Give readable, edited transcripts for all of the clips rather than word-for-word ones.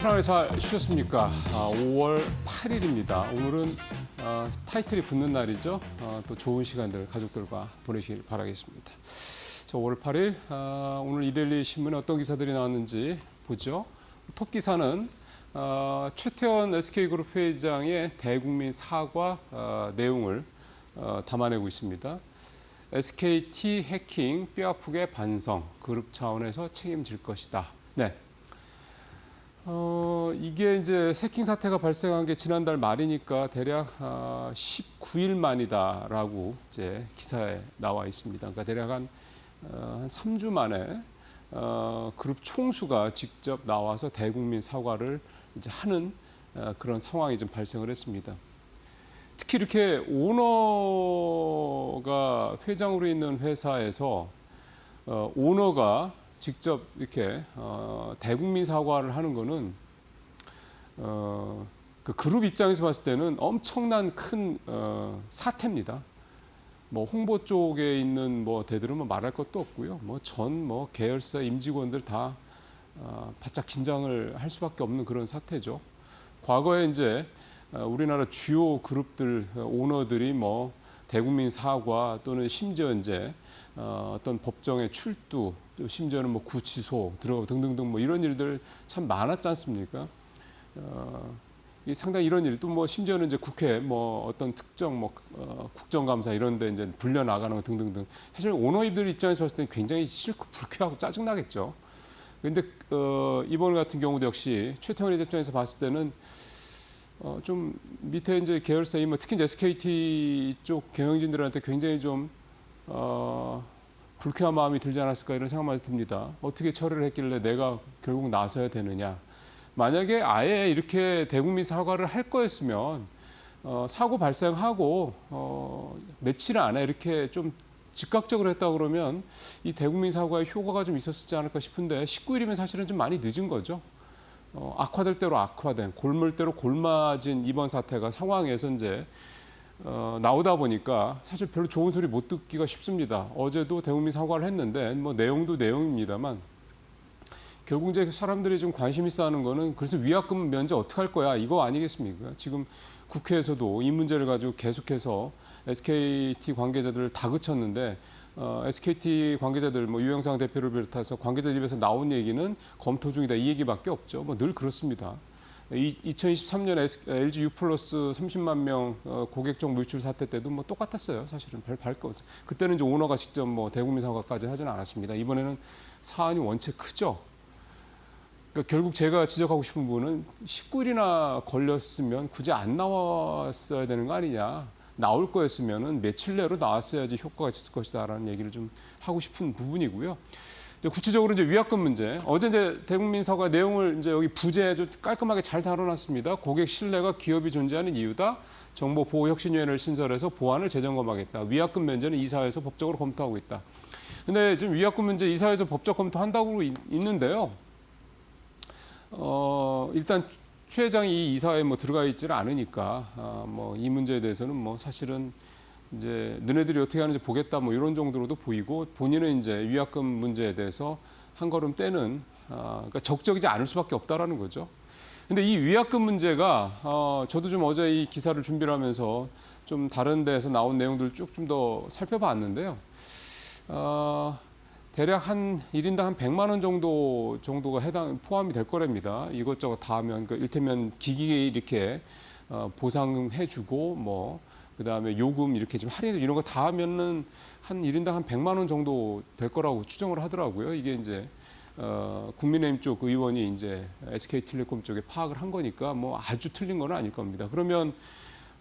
편안하게 잘 쉬셨습니까? 5월 8일입니다. 오늘은 타이틀이 붙는 날이죠. 또 좋은 시간들 가족들과 보내시길 바라겠습니다. 5월 8일 오늘 이데일리 신문에 어떤 기사들이 나왔는지 보죠. 톱 기사는 최태원 SK그룹 회장의 대국민 사과 내용을 담아내고 있습니다. SKT 해킹 뼈아프게 반성, 그룹 차원에서 책임질 것이다. 네. 이게 이제 해킹 사태가 발생한 게 지난달 말이니까 대략 19일 만이다라고 이제 기사에 나와 있습니다. 그러니까 대략 한 3주 만에 그룹 총수가 직접 나와서 대국민 사과를 이제 하는 그런 상황이 좀 발생을 했습니다. 특히 이렇게 오너가 회장으로 있는 회사에서 오너가 직접 이렇게 대국민 사과를 하는 거는 그 그룹 입장에서 봤을 때는 엄청난 큰 사태입니다. 뭐 홍보 쪽에 있는 뭐 대들은 뭐 말할 것도 없고요. 뭐 계열사 임직원들 다 바짝 긴장을 할 수밖에 없는 그런 사태죠. 과거에 이제 우리나라 주요 그룹들 오너들이 뭐 대국민 사과 또는 심지어 이제 어떤 법정의 출두, 심지어는 뭐 구치소 들어가고 등등등 뭐 이런 일들 참 많았지 않습니까? 상당히 이런 일 또 뭐 심지어는 이제 국회 뭐 어떤 특정 뭐 국정감사 이런 데 이제 불려 나가는 거 등등등. 사실 오너들 입장에서 봤을 때 굉장히 싫고 불쾌하고 짜증나겠죠. 그런데 이번 같은 경우도 역시 최태원 회장 입장에서 봤을 때는 좀 밑에 이제 계열사 뭐 특히 이제 SKT 쪽 경영진들한테 굉장히 좀 불쾌한 마음이 들지 않았을까 이런 생각만 듭니다. 어떻게 처리를 했길래 내가 결국 나서야 되느냐. 만약에 아예 이렇게 대국민 사과를 할 거였으면 사고 발생하고 며칠 안에 이렇게 좀 즉각적으로 했다 그러면 이 대국민 사과의 효과가 좀 있었지 않을까 싶은데 19일이면 사실은 좀 많이 늦은 거죠. 악화될 대로 악화된, 골물 대로 골맞은 이번 사태가 상황에서 이제 나오다 보니까 사실 별로 좋은 소리 못 듣기가 쉽습니다. 어제도 대국민 사과를 했는데 뭐 내용도 내용입니다만 결국 이제 사람들이 좀 관심 있어 하는 거는 그래서 위약금 면제 어떻게 할 거야 이거 아니겠습니까? 지금 국회에서도 이 문제를 가지고 계속해서 SKT 관계자들을 다그쳤는데 SKT 관계자들 뭐 유영상 대표를 비롯해서 관계자들 입에서 나온 얘기는 검토 중이다 이 얘기밖에 없죠. 뭐 늘 그렇습니다. 2023년 LG U 플러스 30만 명 고객적 노출 사태 때도 뭐 똑같았어요. 사실은 별 거 없어요. 그때는 이제 오너가 직접 뭐 대국민 사과까지 하지는 않았습니다. 이번에는 사안이 원체 크죠. 그러니까 결국 제가 지적하고 싶은 부분은 19일이나 걸렸으면 굳이 안 나왔어야 되는 거 아니냐. 나올 거였으면은 며칠 내로 나왔어야지 효과가 있었을 것이다라는 얘기를 좀 하고 싶은 부분이고요. 구체적으로 이제 위약금 문제. 어제 이제 대국민 사과 내용을 이제 여기 부제에 좀 깔끔하게 잘 다뤄놨습니다. 고객 신뢰가 기업이 존재하는 이유다. 정보보호혁신위원회를 신설해서 보완을 재점검하겠다. 위약금 면제는 이사회에서 법적으로 검토하고 있다. 근데 지금 위약금 문제 이사회에서 법적 검토한다고 있는데요. 일단 최 회장이 이 이사회에 뭐 들어가 있지는 않으니까 뭐 이 문제에 대해서는 뭐 사실은 이제 너네들이 어떻게 하는지 보겠다 뭐 이런 정도로도 보이고 본인은 이제 위약금 문제에 대해서 한 걸음 떼는 그러니까 적극적이지 않을 수밖에 없다라는 거죠. 근데 이 위약금 문제가 저도 좀 어제 이 기사를 준비를 하면서 좀 다른 데에서 나온 내용들을 쭉 좀 더 살펴봤는데요. 대략 한 1인당 한 100만 원 정도가 포함이 될 거랍니다. 이것저것 다 하면 그 일테면 기기에 이렇게 보상해주고 뭐 그다음에 요금 이렇게 지금 할인 이런 거 다 하면은 한 1인당 한 100만 원 정도 될 거라고 추정을 하더라고요. 이게 이제 국민의힘 쪽 의원이 이제 SK텔레콤 쪽에 파악을 한 거니까 뭐 아주 틀린 건 아닐 겁니다. 그러면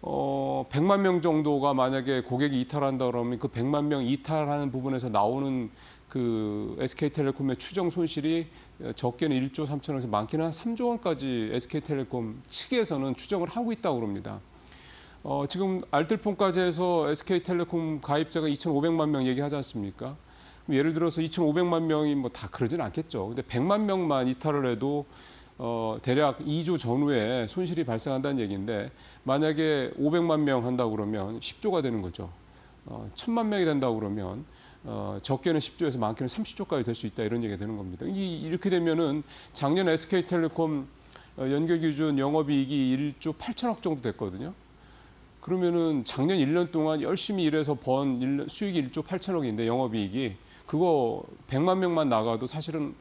100만 명 정도가 만약에 고객이 이탈한다 그러면 그 100만 명 이탈하는 부분에서 나오는 그 SK텔레콤의 추정 손실이 적게는 1조 3천원에서 많게는 한 3조 원까지 SK텔레콤 측에서는 추정을 하고 있다고 합니다. 지금 알뜰폰까지 해서 SK텔레콤 가입자가 2,500만 명 얘기하지 않습니까? 예를 들어서 2,500만 명이 뭐 다 그러진 않겠죠. 근데 100만 명만 이탈을 해도 대략 2조 전후에 손실이 발생한다는 얘기인데 만약에 500만 명 한다고 그러면 10조가 되는 거죠. 1,000만 명이 된다고 그러면 적게는 10조에서 많게는 30조까지 될 수 있다 이런 얘기가 되는 겁니다. 이렇게 되면은 작년 SK텔레콤 연결 기준 영업이익이 1조 8천억 정도 됐거든요. 그러면은 작년 1년 동안 열심히 일해서 번 수익이 1조 8천억인데 영업이익이 그거 100만 명만 나가도 사실은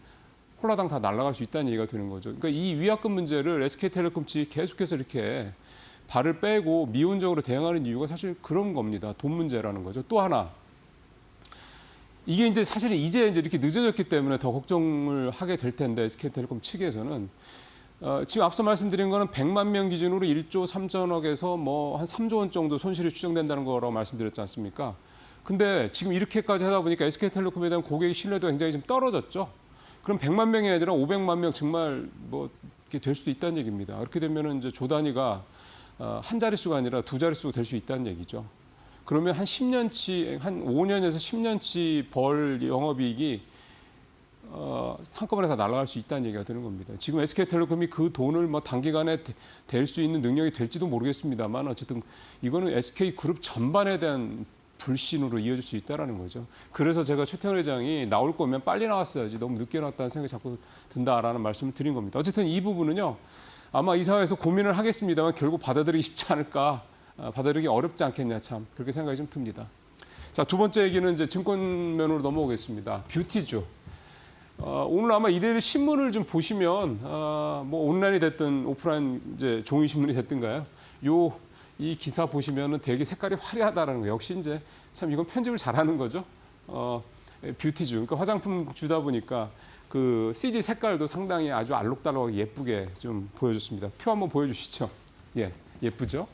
홀라당 다 날아갈 수 있다는 얘기가 되는 거죠. 그러니까 이 위약금 문제를 SK텔레콤 측이 계속해서 이렇게 발을 빼고 미온적으로 대응하는 이유가 사실 그런 겁니다. 돈 문제라는 거죠. 또 하나, 이게 이제 사실은 이제 이렇게 늦어졌기 때문에 더 걱정을 하게 될 텐데 SK텔레콤 측에서는 지금 앞서 말씀드린 거는 100만 명 기준으로 1조 3천억에서 뭐 한 3조 원 정도 손실이 추정된다는 거라고 말씀드렸지 않습니까? 근데 지금 이렇게까지 하다 보니까 SK텔레콤에 대한 고객의 신뢰도가 굉장히 좀 떨어졌죠. 그럼 100만 명이 아니라 500만 명 정말 뭐 이렇게 될 수도 있다는 얘기입니다. 그렇게 되면은 이제 조 단위가 한 자릿수가 아니라 두 자릿수가 될 수 있다는 얘기죠. 그러면 한 10년치, 한 5년에서 10년치 벌 영업이익이 한꺼번에 다 날아갈 수 있다는 얘기가 되는 겁니다. 지금 SK텔레콤이 그 돈을 뭐 단기간에 댈 수 있는 능력이 될지도 모르겠습니다만 어쨌든 이거는 SK그룹 전반에 대한 불신으로 이어질 수 있다는 거죠. 그래서 제가 최태원 회장이 나올 거면 빨리 나왔어야지 너무 늦게 나왔다는 생각이 자꾸 든다라는 말씀을 드린 겁니다. 어쨌든 이 부분은요. 아마 이사회에서 고민을 하겠습니다만 결국 받아들이기 쉽지 않을까, 받아들이기 어렵지 않겠냐 참 그렇게 생각이 좀 듭니다. 자, 두 번째 얘기는 이제 증권면으로 넘어오겠습니다. 뷰티주. 오늘 아마 이대로 신문을 좀 보시면 뭐 온라인이 됐든 오프라인 이제 종이 신문이 됐든가요. 이 기사 보시면은 되게 색깔이 화려하다라는 거. 역시 이제 참 이건 편집을 잘하는 거죠. 뷰티주. 그러니까 화장품 주다 보니까 그 CG 색깔도 상당히 아주 알록달록하게 예쁘게 좀 보여줬습니다. 표 한번 보여주시죠. 예, 예쁘죠?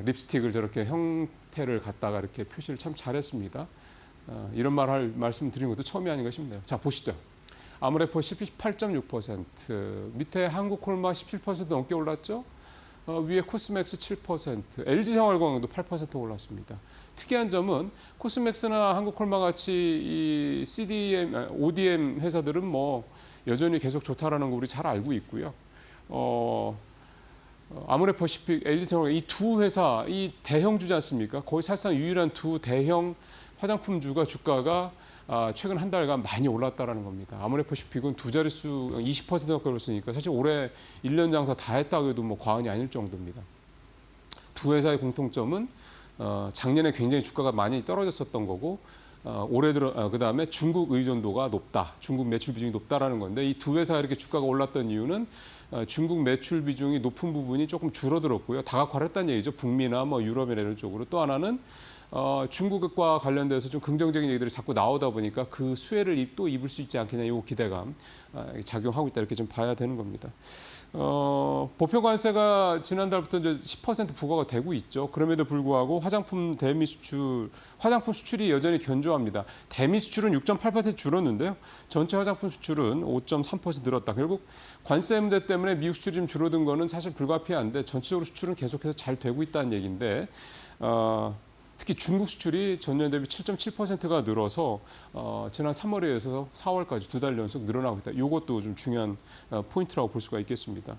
립스틱을 저렇게 형태를 갖다가 이렇게 표시를 참 잘했습니다. 이런 말씀 드린 것도 처음이 아닌가 싶네요. 자, 보시죠. 아모레퍼 18.6%, 밑에 한국콜마 17% 넘게 올랐죠? 위에 코스맥스 7%, LG생활건강도 8% 올랐습니다. 특이한 점은 코스맥스나 한국콜마 같이 이 CDM, ODM 회사들은 뭐 여전히 계속 좋다라는 거 우리 잘 알고 있고요. 아모레퍼시픽, LG생활건강 이 두 회사, 이 대형주지 않습니까? 거의 사실상 유일한 두 대형 화장품주가 주가가 최근 한 달간 많이 올랐다라는 겁니다. 아모레퍼시픽은 두 자릿수 20%가 올랐으니까 사실 올해 1년 장사 다 했다고 해도 뭐 과언이 아닐 정도입니다. 두 회사의 공통점은 작년에 굉장히 주가가 많이 떨어졌었던 거고 올해 들어 그다음에 중국 의존도가 높다. 중국 매출 비중이 높다라는 건데 이 두 회사 이렇게 주가가 올랐던 이유는 중국 매출 비중이 높은 부분이 조금 줄어들었고요. 다각화를 했다는 얘기죠. 북미나 뭐 유럽이나 이런 쪽으로. 또 하나는 중국과 관련돼서 좀 긍정적인 얘기들이 자꾸 나오다 보니까 그 수혜를 또 입을 수 있지 않겠냐 이 기대감 작용하고 있다 이렇게 좀 봐야 되는 겁니다. 보편관세가 지난달부터 이제 10% 부과가 되고 있죠. 그럼에도 불구하고 화장품 수출이 여전히 견조합니다. 대미 수출은 6.8% 줄었는데요. 전체 화장품 수출은 5.3% 늘었다. 결국 관세 문제 때문에 미국 수출이 좀 줄어든 거는 사실 불가피한데 전체적으로 수출은 계속해서 잘 되고 있다는 얘기인데 특히 중국 수출이 전년 대비 7.7%가 늘어서 지난 3월에 이어서 4월까지 두 달 연속 늘어나고 있다. 이것도 좀 중요한 포인트라고 볼 수가 있겠습니다.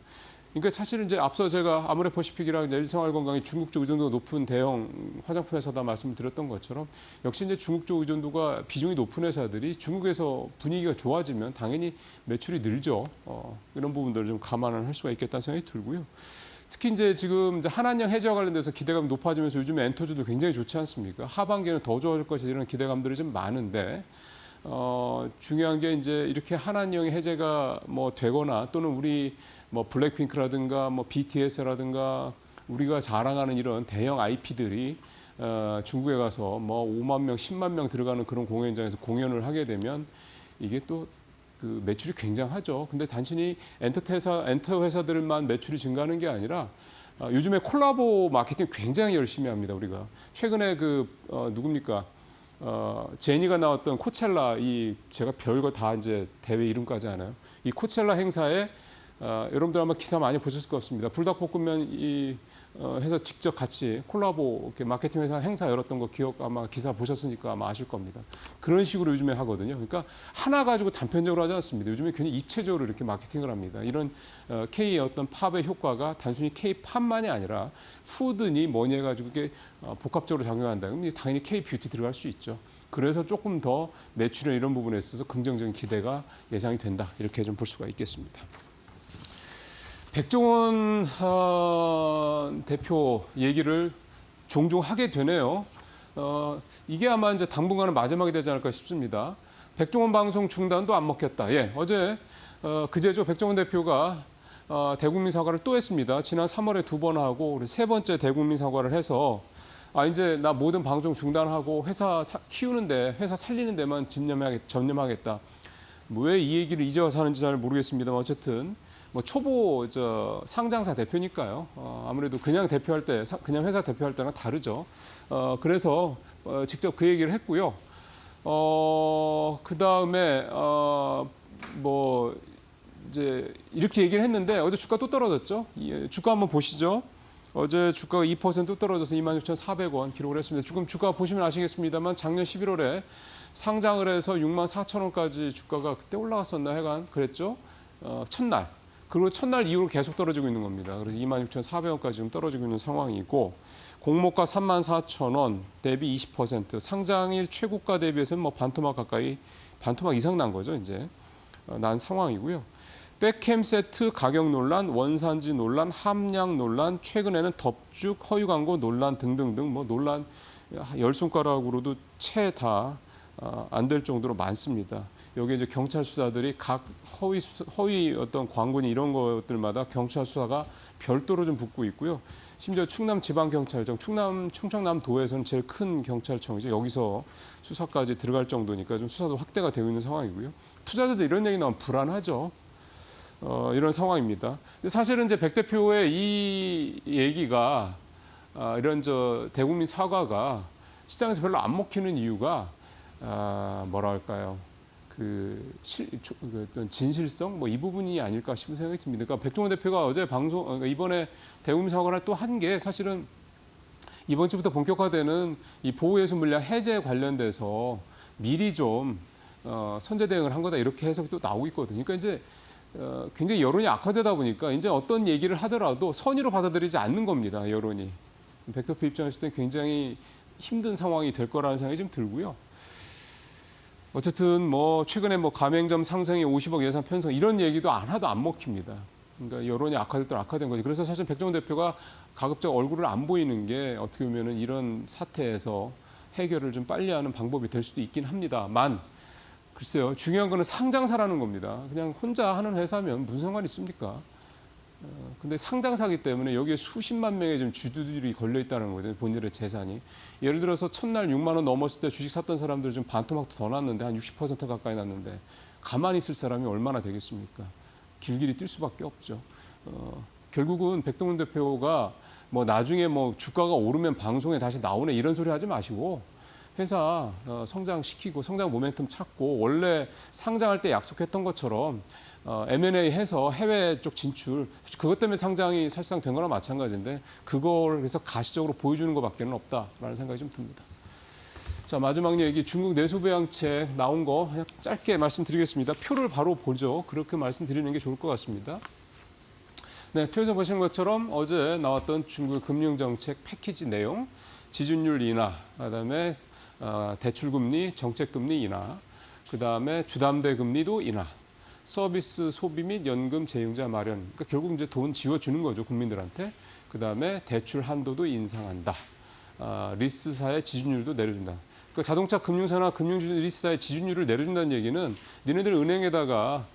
그러니까 사실은 이제 앞서 제가 아모레퍼시픽이랑 LG생활건강이 중국 쪽 의존도가 높은 대형 화장품 회사다 말씀드렸던 것처럼 역시 이제 중국 쪽 의존도가 비중이 높은 회사들이 중국에서 분위기가 좋아지면 당연히 매출이 늘죠. 이런 부분들을 좀 감안을 할 수가 있겠다는 생각이 들고요. 특히 이제 지금 한한령 해제와 관련돼서 기대감이 높아지면서 요즘에 엔터주도 굉장히 좋지 않습니까? 하반기에는 더 좋아질 것이 이런 기대감들이 좀 많은데 중요한 게 이제 이렇게 한한령의 해제가 뭐 되거나 또는 우리 뭐 블랙핑크라든가 뭐 BTS라든가 우리가 자랑하는 이런 대형 IP들이 중국에 가서 뭐 5만 명, 10만 명 들어가는 그런 공연장에서 공연을 하게 되면 이게 또 그 매출이 굉장하죠. 근데 단순히 엔터 회사들만 매출이 증가하는 게 아니라 요즘에 콜라보 마케팅 굉장히 열심히 합니다. 우리가 최근에 누굽니까? 제니가 나왔던 코첼라 제가 별거 다 이제 대회 이름까지 하나요? 이 코첼라 행사에 여러분들 아마 기사 많이 보셨을 것 같습니다. 불닭볶음면 해서 직접 같이 콜라보 이렇게 마케팅 회사 행사 열었던 거 아마 기사 보셨으니까 아마 아실 겁니다. 그런 식으로 요즘에 하거든요. 그러니까 하나 가지고 단편적으로 하지 않습니다. 요즘에 굉장히 입체적으로 이렇게 마케팅을 합니다. 이런 K의 어떤 팝의 효과가 단순히 K-팝만이 아니라 푸드니 뭐니 해가지고 이게 복합적으로 작용한다. 그럼 당연히 K-뷰티 들어갈 수 있죠. 그래서 조금 더 매출이나 이런 부분에 있어서 긍정적인 기대가 예상이 된다. 이렇게 좀 볼 수가 있겠습니다. 백종원 대표 얘기를 종종 하게 되네요. 이게 아마 이제 당분간은 마지막이 되지 않을까 싶습니다. 백종원 방송 중단도 안 먹혔다. 예, 어제 그제죠. 백종원 대표가 대국민 사과를 또 했습니다. 지난 3월에 2번 하고 우리 세 번째 대국민 사과를 해서 이제 나 모든 방송 중단하고 회사 키우는데 회사 살리는 데만 전념하겠다. 왜 이 얘기를 이제 와서 하는지 잘 모르겠습니다만 어쨌든 뭐 초보 상장사 대표니까요. 아무래도 그냥 대표할 때 그냥 회사 대표할 때랑 다르죠. 그래서 직접 그 얘기를 했고요. 그 다음에 뭐 이제 이렇게 얘기를 했는데 어제 주가 또 떨어졌죠. 주가 한번 보시죠. 어제 주가가 2% 떨어져서 26,400원 기록을 했습니다. 지금 주가 보시면 아시겠습니다만 작년 11월에 상장을 해서 64,000원까지 주가가 그때 올라갔었나 하여간 그랬죠. 첫날. 그리고 첫날 이후로 계속 떨어지고 있는 겁니다. 그래서 26,400원까지 지금 떨어지고 있는 상황이고 공모가 34,000원 대비 20% 상장일 최고가 대비해서는 뭐 반토막 이상 난 거죠. 이제 난 상황이고요. 백캠 세트 가격 논란, 원산지 논란, 함량 논란, 최근에는 덥죽 허위 광고 논란 등등등 뭐 논란 열 손가락으로도 채 다 안 될 정도로 많습니다. 여기 이제 경찰 수사들이 각 허위 어떤 광고니 이런 것들마다 경찰 수사가 별도로 좀 붙고 있고요. 심지어 충남지방경찰청, 충청남도에서는 제일 큰 경찰청이죠. 여기서 수사까지 들어갈 정도니까 좀 수사도 확대가 되고 있는 상황이고요. 투자자들 이런 얘기 나오면 불안하죠. 이런 상황입니다. 근데 사실은 이제 백 대표의 이 얘기가 이런 대국민 사과가 시장에서 별로 안 먹히는 이유가 뭐랄까요? 어떤 진실성 뭐 이 부분이 아닐까 싶은 생각이 듭니다. 그러니까 백종원 대표가 어제 이번에 대국민 사과를 또 한 게 사실은 이번 주부터 본격화되는 이 보호예술 물량 해제 관련돼서 미리 좀 선제 대응을 한 거다 이렇게 해석이 또 나오고 있거든요. 그러니까 이제 굉장히 여론이 악화되다 보니까 이제 어떤 얘기를 하더라도 선의로 받아들이지 않는 겁니다. 여론이. 백 대표 입장에서 는 굉장히 힘든 상황이 될 거라는 생각이 좀 들고요. 어쨌든 뭐 최근에 뭐 가맹점 상생이 50억 예산 편성 이런 얘기도 안 하도 안 먹힙니다. 그러니까 여론이 악화될 때 악화된 거지. 그래서 사실 백종원 대표가 가급적 얼굴을 안 보이는 게 어떻게 보면은 이런 사태에서 해결을 좀 빨리 하는 방법이 될 수도 있긴 합니다만 글쎄요. 중요한 거는 상장사라는 겁니다. 그냥 혼자 하는 회사면 무슨 상관이 있습니까? 근데 상장사기 때문에 여기에 수십만 명의 지금 주주들이 걸려 있다는 거죠. 본인의 재산이. 예를 들어서 첫날 6만 원 넘었을 때 주식 샀던 사람들 좀 반토막도 더 났는데 한 60% 가까이 났는데 가만히 있을 사람이 얼마나 되겠습니까? 길길이 뛸 수밖에 없죠. 결국은 백종원 대표가 뭐 나중에 뭐 주가가 오르면 방송에 다시 나오네 이런 소리 하지 마시고 회사 성장시키고 성장 모멘텀 찾고 원래 상장할 때 약속했던 것처럼 M&A 해서 해외 쪽 진출 그것 때문에 상장이 사실상 된 거나 마찬가지인데 그걸 그래서 가시적으로 보여주는 것밖에는 없다라는 생각이 좀 듭니다. 자 마지막 얘기 중국 내수배양책 나온 거 그냥 짧게 말씀드리겠습니다. 표를 바로 보죠. 그렇게 말씀드리는 게 좋을 것 같습니다. 네, 표에서 보시는 것처럼 어제 나왔던 중국 금융정책 패키지 내용 지준율 인하, 그다음에 대출금리, 정책금리 인하, 그다음에 주담대 금리도 인하. 서비스 소비 및 연금 재융자 마련. 그러니까 결국 이제 돈 지워주는 거죠 국민들한테. 그 다음에 대출 한도도 인상한다. 리스사의 지준율도 내려준다. 그러니까 자동차 금융사나 리스사의 지준율을 내려준다는 얘기는 니네들 은행에다가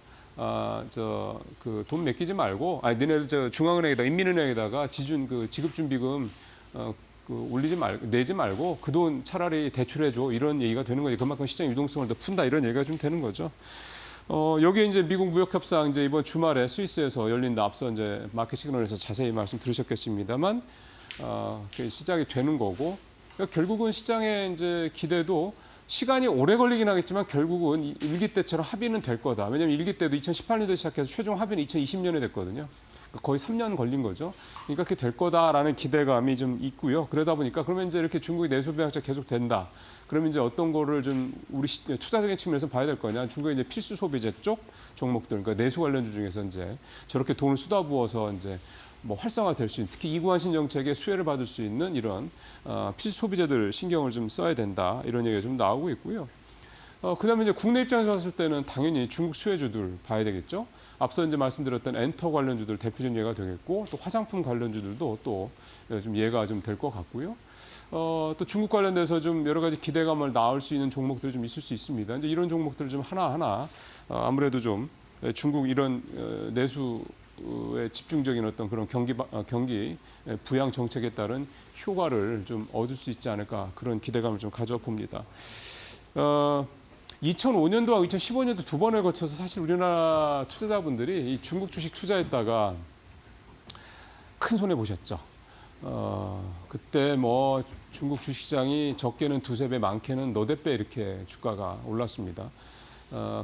돈 맡기지 말고, 니네들 중앙은행에다 인민은행에다가 지급준비금 내지 말고 그 돈 차라리 대출해줘 이런 얘기가 되는 거지. 그만큼 시장 유동성을 더 푼다 이런 얘기가 좀 되는 거죠. 여기 이제 미국 무역협상 이제 이번 주말에 스위스에서 열린다. 앞서 이제 마켓 시그널에서 자세히 말씀 들으셨겠습니다만 시작이 되는 거고 그러니까 결국은 시장의 이제 기대도 시간이 오래 걸리긴 하겠지만 결국은 일기 때처럼 합의는 될 거다. 왜냐하면 일기 때도 2018년도에 시작해서 최종 합의는 2020년에 됐거든요. 거의 3년 걸린 거죠. 그러니까 그렇게 될 거다라는 기대감이 좀 있고요. 그러다 보니까 그러면 이제 이렇게 중국이 내수배양책 계속 된다. 그러면 이제 어떤 거를 좀 우리 투자적인 측면에서 봐야 될 거냐. 중국의 이제 필수 소비재 쪽 종목들, 그러니까 내수 관련주 중에서 이제 저렇게 돈을 쏟아부어서 이제 뭐 활성화될 수 있는 특히 이구환신 정책의 수혜를 받을 수 있는 이런 필수 소비재들 신경을 좀 써야 된다. 이런 얘기가 좀 나오고 있고요. 그다음에 이제 국내 입장에서 봤을 때는 당연히 중국 수혜주들 봐야 되겠죠. 앞서 이제 말씀드렸던 엔터 관련주들 대표적인 예가 되겠고 또 화장품 관련주들도 또 좀 예가 좀 될 것 같고요. 또 중국 관련돼서 좀 여러 가지 기대감을 낳을 수 있는 종목들이 좀 있을 수 있습니다. 이제 이런 종목들을 좀 하나하나 아무래도 좀 중국 이런 내수에 집중적인 어떤 그런 경기 부양 정책에 따른 효과를 좀 얻을 수 있지 않을까 그런 기대감을 좀 가져봅니다. 2005년도와 2015년도 두 번에 거쳐서 사실 우리나라 투자자분들이 이 중국 주식 투자했다가 큰 손해 보셨죠. 그때 뭐 중국 주식시장이 적게는 두세 배, 많게는 너댓 배 이렇게 주가가 올랐습니다.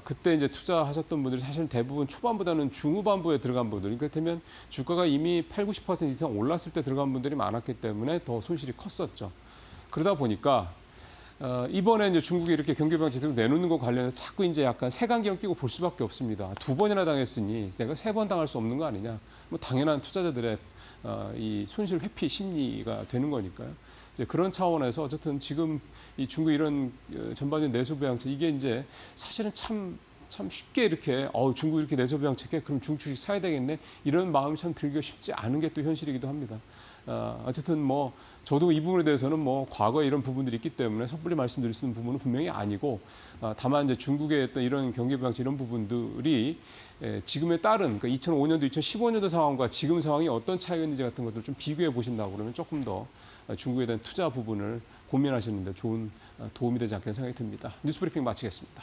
그때 이제 투자하셨던 분들이 사실 대부분 초반보다는 중후반부에 들어간 분들, 그렇다면 주가가 이미 80-90% 이상 올랐을 때 들어간 분들이 많았기 때문에 더 손실이 컸었죠. 그러다 보니까 이번에 이제 중국이 이렇게 경기 부양 제대로 내놓는 것 관련해서 자꾸 이제 약간 색안경 끼고 볼 수밖에 없습니다. 두 번이나 당했으니 내가 세 번 당할 수 없는 거 아니냐. 뭐 당연한 투자자들의 이 손실 회피 심리가 되는 거니까요. 이제 그런 차원에서 어쨌든 지금 이 중국 이런 전반적인 내수 부양책 이게 이제 사실은 참 쉽게 이렇게 중국 이렇게 내수 부양책에 그럼 중국 주식 사야 되겠네 이런 마음이 참 들기가 쉽지 않은 게 또 현실이기도 합니다. 어쨌든 뭐 저도 이 부분에 대해서는 뭐 과거에 이런 부분들이 있기 때문에 섣불리 말씀드릴 수 있는 부분은 분명히 아니고 다만 이제 중국의 어떤 이런 경기 부양책 이런 부분들이 지금에 따른 그러니까 2005년도, 2015년도 상황과 지금 상황이 어떤 차이가 있는지 같은 것들을 좀 비교해 보신다고 그러면 조금 더 중국에 대한 투자 부분을 고민하시는 데 좋은 도움이 되지 않겠나 생각이 듭니다. 뉴스브리핑 마치겠습니다.